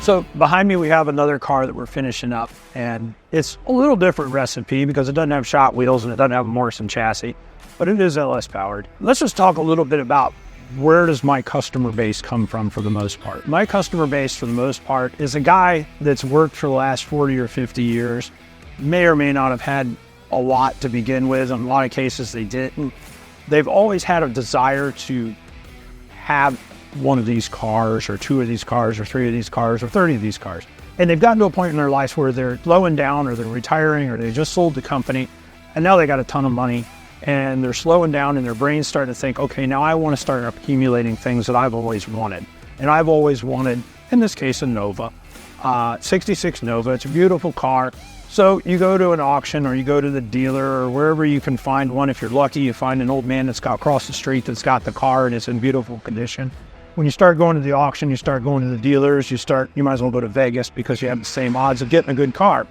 So behind me, we have another car that we're finishing up, and it's a little different recipe because it doesn't have shot wheels and it doesn't have a Morrison chassis, but it is LS powered. Let's just talk a little bit about where does my customer base come from for the most part. My customer base for the most part is a guy that's worked for the last 40 or 50 years, may or may not have had a lot to begin with. In a lot of cases, they didn't. They've always had a desire to have one of these cars or two of these cars or three of these cars or 30 of these cars. And they've gotten to a point in their lives where they're slowing down or they're retiring or they just sold the company and now they got a ton of money and they're slowing down and their brain's starting to think, okay, now I want to start accumulating things that I've always wanted. And I've always wanted, in this case, a Nova, 66 Nova. It's a beautiful car. So you go to an auction or you go to the dealer or wherever you can find one. If you're lucky, you find an old man that's got across the street that's got the car and it's in beautiful condition. When you start going to the auction, you start going to the dealers, you might as well go to Vegas because you have the same odds of getting a good car.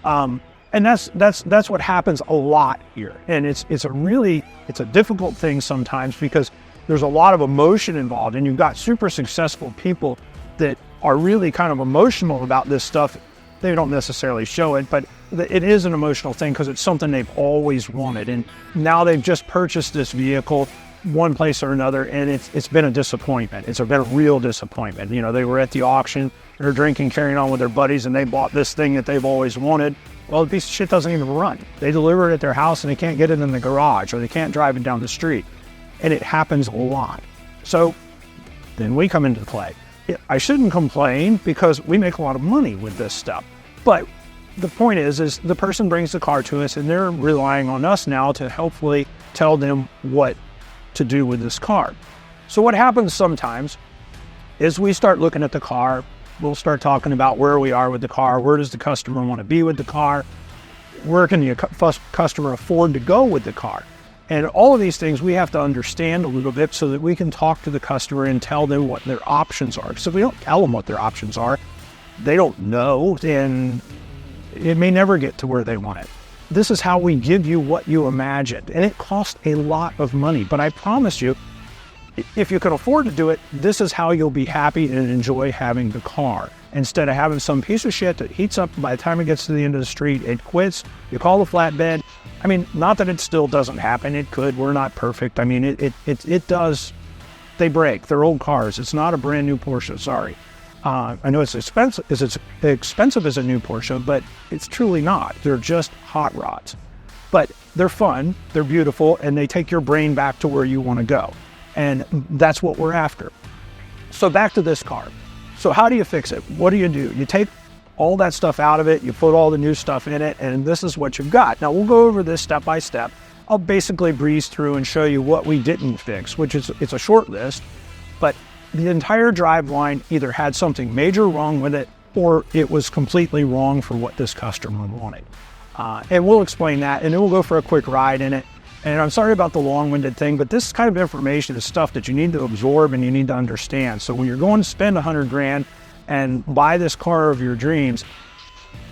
And that's what happens a lot here. And it's a difficult thing sometimes because there's a lot of emotion involved and you've got super successful people that are really kind of emotional about this stuff. They don't necessarily show it, but it is an emotional thing because it's something they've always wanted. And now they've just purchased this vehicle one place or another, and it's been a disappointment. It's been a real disappointment. You know, they were at the auction, they're drinking, carrying on with their buddies, and they bought this thing that they've always wanted. Well, the piece of shit doesn't even run. They deliver it at their house, and they can't get it in the garage, or they can't drive it down the street. And it happens a lot. So then we come into play. I shouldn't complain because we make a lot of money with this stuff. But the point is the person brings the car to us, and they're relying on us now to hopefully tell them what to do with this car. So what happens sometimes is we start looking at the car, we'll start talking about where we are with the car, where does the customer want to be with the car, where can the customer afford to go with the car. And all of these things we have to understand a little bit so that we can talk to the customer and tell them what their options are. So if we don't tell them what their options are, they don't know, and it may never get to where they want it. This is how we give you what you imagined, and it costs a lot of money. But I promise you, if you can afford to do it, this is how you'll be happy and enjoy having the car. Instead of having some piece of shit that heats up by the time it gets to the end of the street, it quits, you call the flatbed. I mean, not that it still doesn't happen, it could, we're not perfect. I mean, it does, they break, they're old cars. It's not a brand new Porsche, sorry. I know it's expensive as a new Porsche, but it's truly not. They're just hot rods. But they're fun, they're beautiful, and they take your brain back to where you want to go. And that's what we're after. So back to this car. So how do you fix it? What do? You take all that stuff out of it, you put all the new stuff in it, and this is what you've got. Now we'll go over this step by step. I'll basically breeze through and show you what we didn't fix, which is, it's a short list, but the entire driveline either had something major wrong with it or it was completely wrong for what this customer wanted. And we'll explain that, and then we'll go for a quick ride in it. And I'm sorry about the long-winded thing, but this kind of information is stuff that you need to absorb and you need to understand. So when you're going to spend 100 grand and buy this car of your dreams,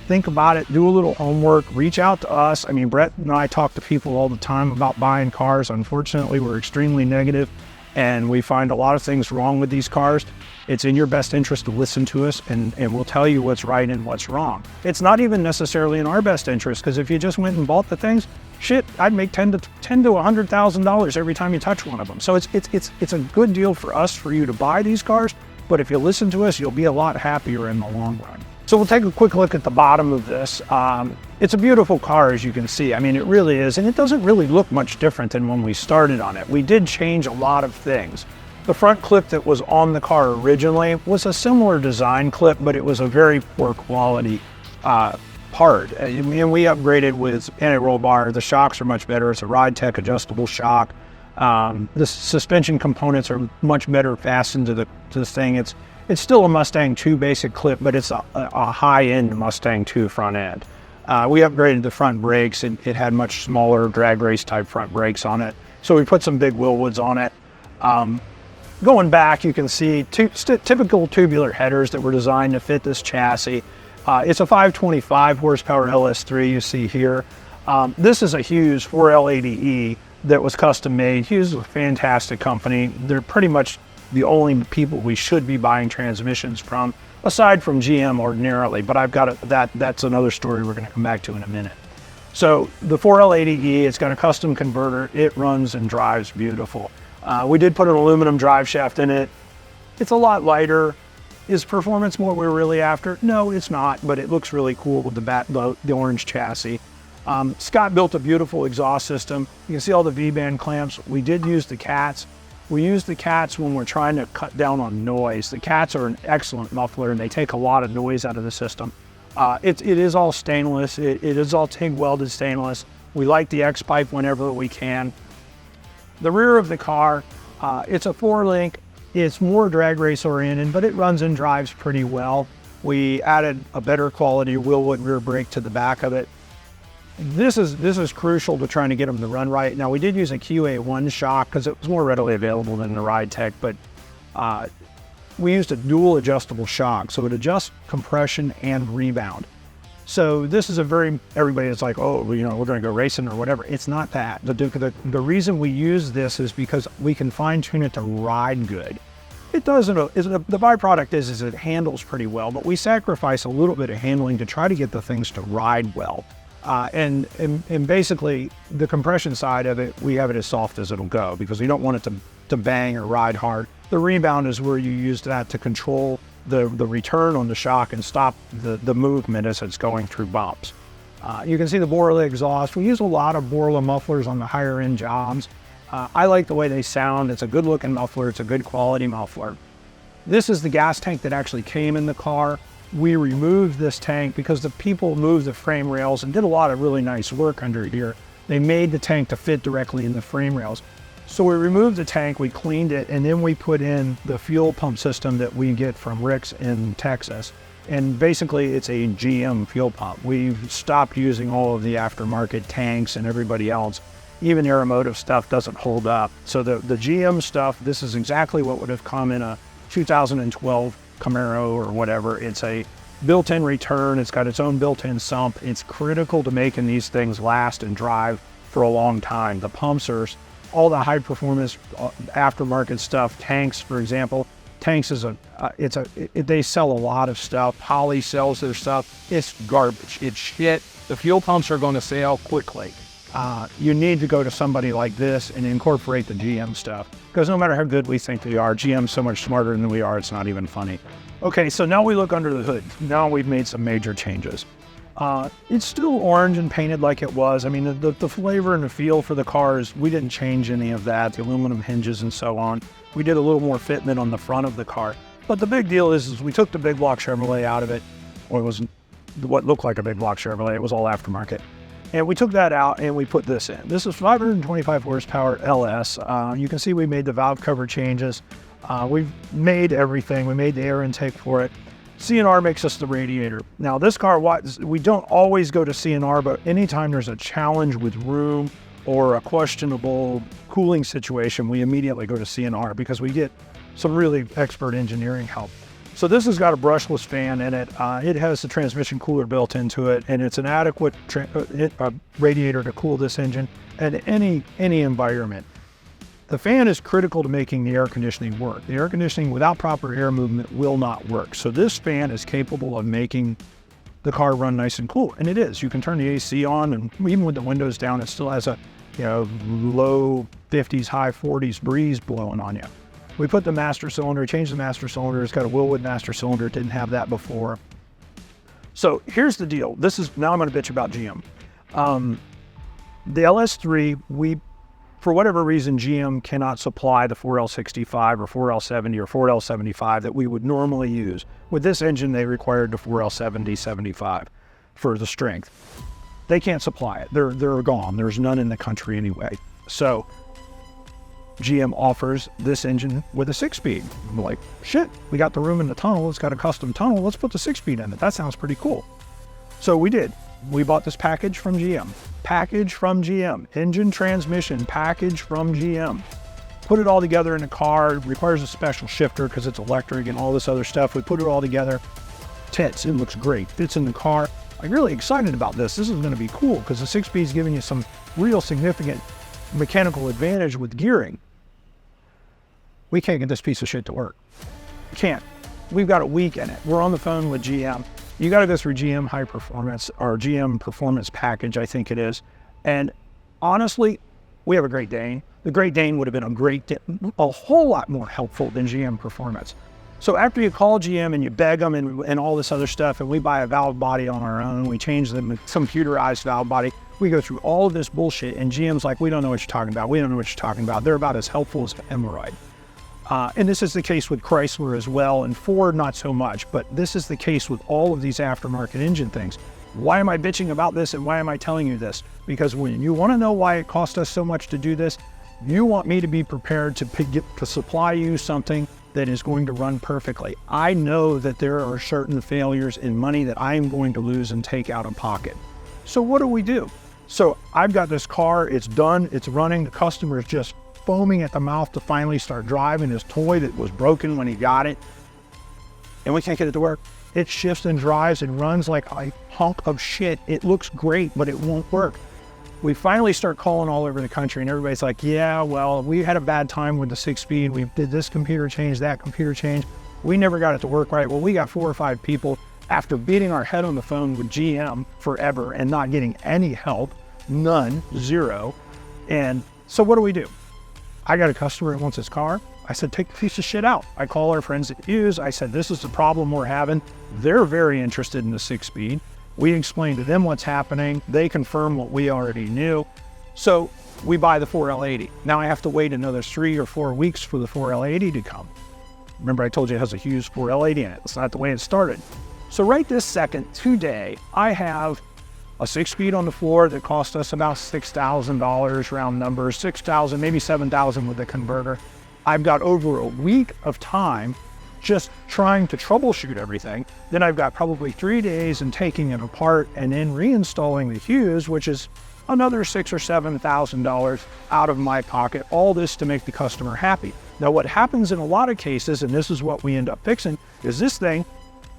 think about it, do a little homework, reach out to us. I mean, Brett and I talk to people all the time about buying cars. Unfortunately, we're extremely negative and we find a lot of things wrong with these cars. It's in your best interest to listen to us, and we'll tell you what's right and what's wrong. It's not even necessarily in our best interest, because if you just went and bought the things, shit, I'd make $10,000 to $100,000 every time you touch one of them. So it's a good deal for us, for you to buy these cars, but if you listen to us, you'll be a lot happier in the long run. So we'll take a quick look at the bottom of this. It's a beautiful car, as you can see. I mean, it really is, and it doesn't really look much different than when we started on it. We did change a lot of things. The front clip that was on the car originally was a similar design clip, but it was a very poor quality part. And we upgraded with anti-roll bar. The shocks are much better. It's a Ride Tech adjustable shock. The suspension components are much better fastened to the thing. It's still a Mustang 2 basic clip, but it's a high-end Mustang 2 front end. We upgraded the front brakes. It had much smaller drag race type front brakes on it. So we put some big Willwoods on it. Going back, you can see typical tubular headers that were designed to fit this chassis. It's a 525 horsepower LS3 you see here. This is a Hughes 4L80E that was custom made. Hughes is a fantastic company. They're pretty much the only people we should be buying transmissions from, aside from GM ordinarily, but I've got that's another story we're going to come back to in a minute. So the 4L80E, it's got a custom converter. It runs and drives beautiful. We did put an aluminum drive shaft in it. It's a lot lighter. Is performance what we're really after? No, it's not, but it looks really cool with the orange chassis. Scott built a beautiful exhaust system. You can see all the V-band clamps. We did use the cats. We use the cats when we're trying to cut down on noise. The cats are an excellent muffler and they take a lot of noise out of the system. It is all stainless. It is all TIG welded stainless. We like the X-pipe whenever we can. The rear of the car, it's a 4-link. It's more drag race oriented, but it runs and drives pretty well. We added a better quality Willwood rear brake to the back of it. This is crucial to trying to get them to run right. Now we did use a QA1 shock because it was more readily available than the Ride Tech, but we used a dual adjustable shock, so it adjusts compression and rebound. So this is everybody is like, oh, you know, we're going to go racing or whatever. It's not that. The reason we use this is because we can fine tune it to ride good. It doesn't, the byproduct is it handles pretty well, but we sacrifice a little bit of handling to try to get the things to ride well. And basically the compression side of it, we have it as soft as it'll go because we don't want it to bang or ride hard. The rebound is where you use that to control the return on the shock and stop the movement as it's going through bumps. You can see the Borla exhaust. We use a lot of Borla mufflers on the higher end jobs. I like the way they sound. It's a good looking muffler. It's a good quality muffler. This is the gas tank that actually came in the car. We removed this tank because the people moved the frame rails and did a lot of really nice work under here. They made the tank to fit directly in the frame rails. So we removed the tank, we cleaned it, and then we put in the fuel pump system that we get from Rick's in Texas. And basically it's a GM fuel pump. We've stopped using all of the aftermarket tanks and everybody else. Even Aeromotive stuff doesn't hold up. So the GM stuff, this is exactly what would have come in a 2012 Camaro or whatever. It's a built-in return. It's got its own built-in sump. It's critical to making these things last and drive for a long time. The pumps are all the high performance aftermarket stuff. Tanks, for example, Tanks is they sell a lot of stuff. Holley sells their stuff. It's garbage. It's shit. The fuel pumps are going to sell quickly. You need to go to somebody like this and incorporate the GM stuff, because no matter how good we think they are, GM's so much smarter than we are, it's not even funny. Okay, so now we look under the hood. Now we've made some major changes. It's still orange and painted like it was. I mean, the flavor and the feel for the cars, we didn't change any of that, the aluminum hinges and so on. We did a little more fitment on the front of the car. But the big deal is we took the big block Chevrolet out of it, or it was what looked like a big block Chevrolet. It was all aftermarket. And we took that out and we put this in. This is 525 horsepower LS. You can see we made the valve cover changes. We've made everything. We made the air intake for it. CNR makes us the radiator. Now this car, we don't always go to CNR, but anytime there's a challenge with room or a questionable cooling situation, we immediately go to CNR because we get some really expert engineering help. So this has got a brushless fan in it. It has the transmission cooler built into it, and it's an adequate radiator to cool this engine at any environment. The fan is critical to making the air conditioning work. The air conditioning without proper air movement will not work. So this fan is capable of making the car run nice and cool, and it is. You can turn the AC on, and even with the windows down, it still has a low 50s, high 40s breeze blowing on you. We put the master cylinder, changed the master cylinder. It's got a Willwood master cylinder. It didn't have that before. So here's the deal. Now I'm going to bitch about GM. The LS3, for whatever reason, GM cannot supply the 4L65 or 4L70 or 4L75 that we would normally use. With this engine, they required the 4L70-75 for the strength. They can't supply it. They're gone. There's none in the country anyway. So GM offers this engine with a 6-speed. I'm like, shit, we got the room in the tunnel. It's got a custom tunnel. Let's put the 6-speed in it. That sounds pretty cool. So we did. We bought this package from GM. Package from GM. Engine transmission package from GM. Put it all together in a car. It requires a special shifter because it's electric and all this other stuff. We put it all together. Tits. It looks great. Fits in the car. I'm really excited about this. This is going to be cool because the 6-speed is giving you some real significant mechanical advantage with gearing. we can't get this piece of shit to work. Can't. We've got a week in it. We're on the phone with GM. You got to go through GM High Performance or GM Performance Package, I think it is. And honestly, we have a Great Dane. The Great Dane would have been a whole lot more helpful than GM Performance. So after you call GM and you beg them and all this other stuff, and we buy a valve body on our own, we change them with computerized valve body, we go through all of this bullshit, and GM's like, we don't know what you're talking about. We don't know what you're talking about. They're about as helpful as an hemorrhoid. And this is the case with Chrysler as well, and Ford not so much, but this is the case with all of these aftermarket engine things. Why am I bitching about this, and why am I telling you this? Because when you want to know why it cost us so much to do this, you want me to be prepared to supply you something that is going to run perfectly. I know that there are certain failures in money that I am going to lose and take out of pocket. So what do? So I've got this car, it's done, it's running, the customer is just foaming at the mouth to finally start driving his toy that was broken when he got it, and we can't get it to work. It shifts and drives and runs like a hunk of shit. It looks great, but it won't work. We finally start calling all over the country, and everybody's like, yeah, well, we had a bad time with the 6-speed. We did this computer change, that computer change. We never got it to work right. Well, we got 4 or 5 people after beating our head on the phone with GM forever and not getting any help, none, zero. And so what do? I got a customer that wants his car. I said, take the piece of shit out. I call our friends at Hughes. I said, this is the problem we're having. They're very interested in the 6-speed. We explained to them what's happening. They confirm what we already knew. So we buy the 4L80. Now I have to wait another 3 or 4 weeks for the 4L80 to come. Remember I told you it has a Hughes 4L80 in it. That's not the way it started. So right this second, today, I have a 6-speed on the floor that cost us about $6,000, round numbers, $6,000, maybe $7,000 with the converter. I've got over a week of time just trying to troubleshoot everything. Then I've got probably 3 days in taking it apart and then reinstalling the Hughes, which is another $6,000 or $7,000 out of my pocket, all this to make the customer happy. Now what happens in a lot of cases, and this is what we end up fixing, is this thing,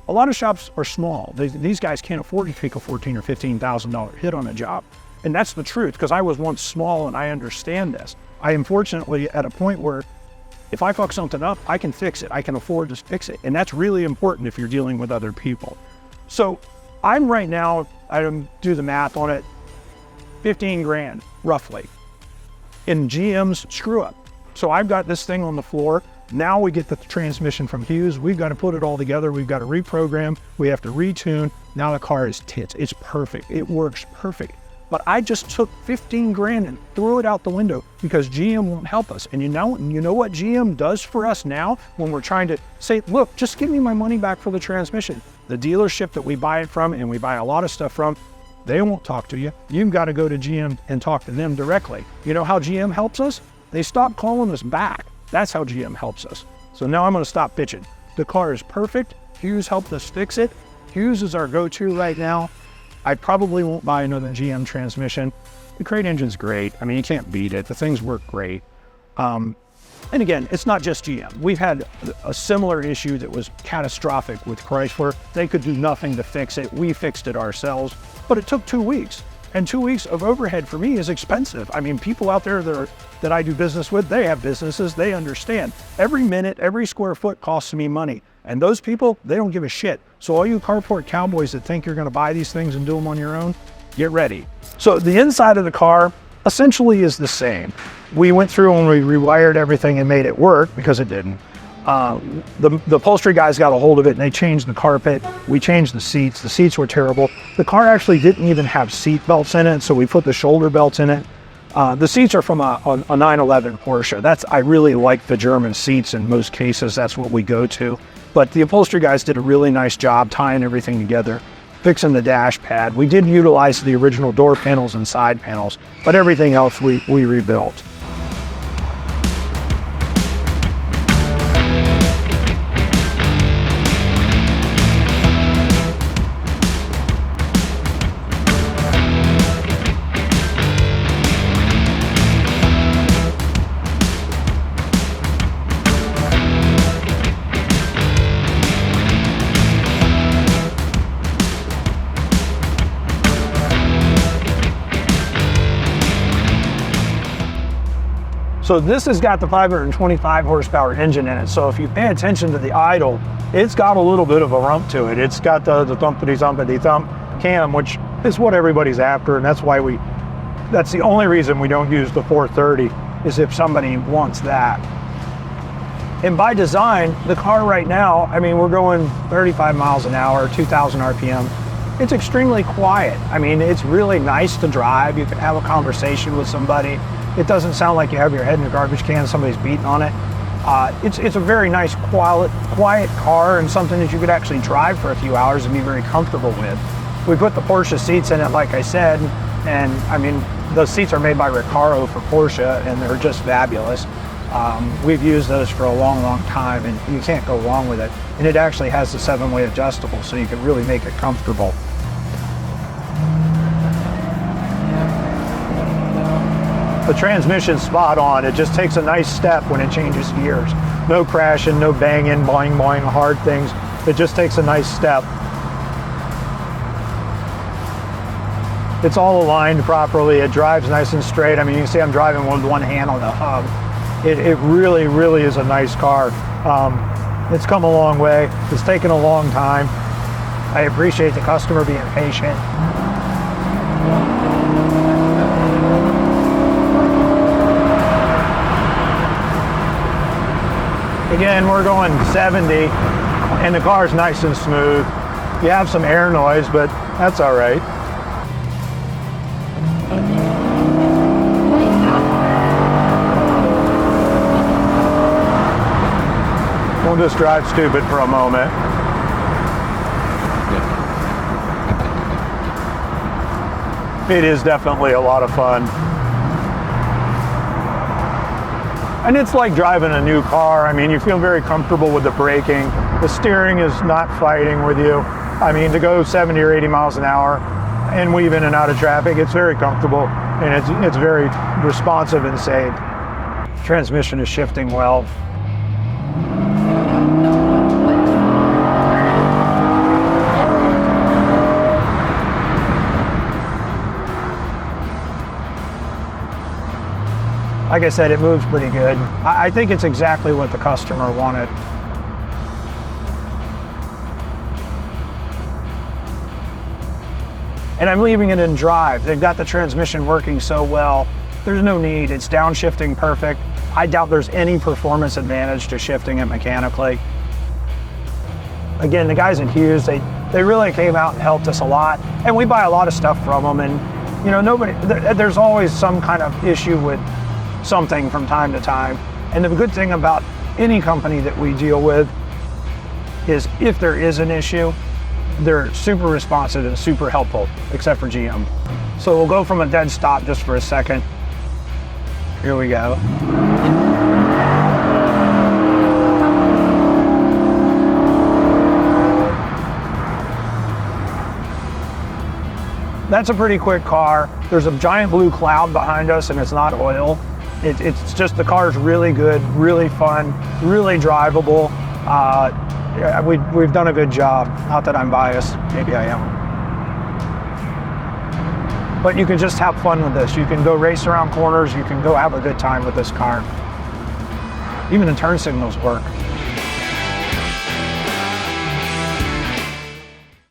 a lot of shops are small. These guys can't afford to take a $14,000 or $15,000 hit on a job. And that's the truth, because I was once small and I understand this. I am fortunately at a point where if I fuck something up, I can fix it. I can afford to fix it. And that's really important if you're dealing with other people. So I'm right now, I do the math on it, 15 grand, roughly, in GM's screw up. So I've got this thing on the floor. Now we get the transmission from Hughes. We've got to put it all together. We've got to reprogram. We have to retune. Now the car is tits. It's perfect. It works perfect. But I just took 15 grand and threw it out the window because GM won't help us. And you know what GM does for us now when we're trying to say, look, just give me my money back for the transmission. The dealership that we buy it from and we buy a lot of stuff from, they won't talk to you. You've got to go to GM and talk to them directly. You know how GM helps us? They stop calling us back. That's how GM helps us. So now I'm going to stop bitching. The car is perfect. Hughes helped us fix it. Hughes is our go-to right now. I probably won't buy another GM transmission. The crate engine's great. I mean, you can't beat it. The things work great. And again, it's not just GM. We've had a similar issue that was catastrophic with Chrysler. They could do nothing to fix it. We fixed it ourselves, but it took 2 weeks. And 2 weeks of overhead for me is expensive. I mean, people out there that I do business with, they have businesses, they understand. Every minute, every square foot costs me money. And those people, they don't give a shit. So all you carport cowboys that think you're gonna buy these things and do them on your own, get ready. So the inside of the car essentially is the same. We went through and we rewired everything and made it work because it didn't. The upholstery guys got a hold of it and they changed the carpet. We changed the seats. The seats were terrible. The car actually didn't even have seat belts in it, so we put the shoulder belts in it. The seats are from a 911 Porsche. I really like the German seats in most cases. That's what we go to. But the upholstery guys did a really nice job tying everything together, fixing the dash pad. We did utilize the original door panels and side panels, but everything else we rebuilt. So this has got the 525 horsepower engine in it. So if you pay attention to the idle, it's got a little bit of a rump to it. It's got the thumpity thump cam, which is what everybody's after, and that's the only reason we don't use the 430, is if somebody wants that. And by design, the car right now, I mean, we're going 35 miles an hour, 2,000 RPM. It's extremely quiet. I mean, it's really nice to drive. You can have a conversation with somebody. It doesn't sound like you have your head in a garbage can, somebody's beating on it. It's a very nice, quiet car, and something that you could actually drive for a few hours and be very comfortable with. We put the Porsche seats in it, like I said, and I mean, those seats are made by Recaro for Porsche, and they're just fabulous. We've used those for a long, long time, and you can't go wrong with it. And it actually has the 7-way adjustable, so you can really make it comfortable. The transmission's spot on. It just takes a nice step when it changes gears. No crashing, no banging, boing, boing, hard things. It just takes a nice step. It's all aligned properly. It drives nice and straight. I mean, you can see I'm driving with one hand on the hub. It really, really is a nice car. It's come a long way. It's taken a long time. I appreciate the customer being patient. Again, we're going 70, and the car's nice and smooth. You have some air noise, but that's all right. We'll just drive stupid for a moment. It is definitely a lot of fun. And it's like driving a new car. I mean, you feel very comfortable with the braking. The steering is not fighting with you. I mean, to go 70 or 80 miles an hour and weave in and out of traffic, it's very comfortable, and it's very responsive and safe. Transmission is shifting well. Like I said, it moves pretty good. I think it's exactly what the customer wanted. And I'm leaving it in drive. They've got the transmission working so well. There's no need. It's downshifting perfect. I doubt there's any performance advantage to shifting it mechanically. Again, the guys at Hughes, they really came out and helped us a lot. And we buy a lot of stuff from them. And you know, there's always some kind of issue with something from time to time. And the good thing about any company that we deal with is if there is an issue, they're super responsive and super helpful, except for GM. So we'll go from a dead stop just for a second. Here we go. That's a pretty quick car. There's a giant blue cloud behind us, and it's not oil. It's just, the car's really good, really fun, really drivable. We've done a good job. Not that I'm biased, maybe I am. But you can just have fun with this. You can go race around corners. You can go have a good time with this car. Even the turn signals work.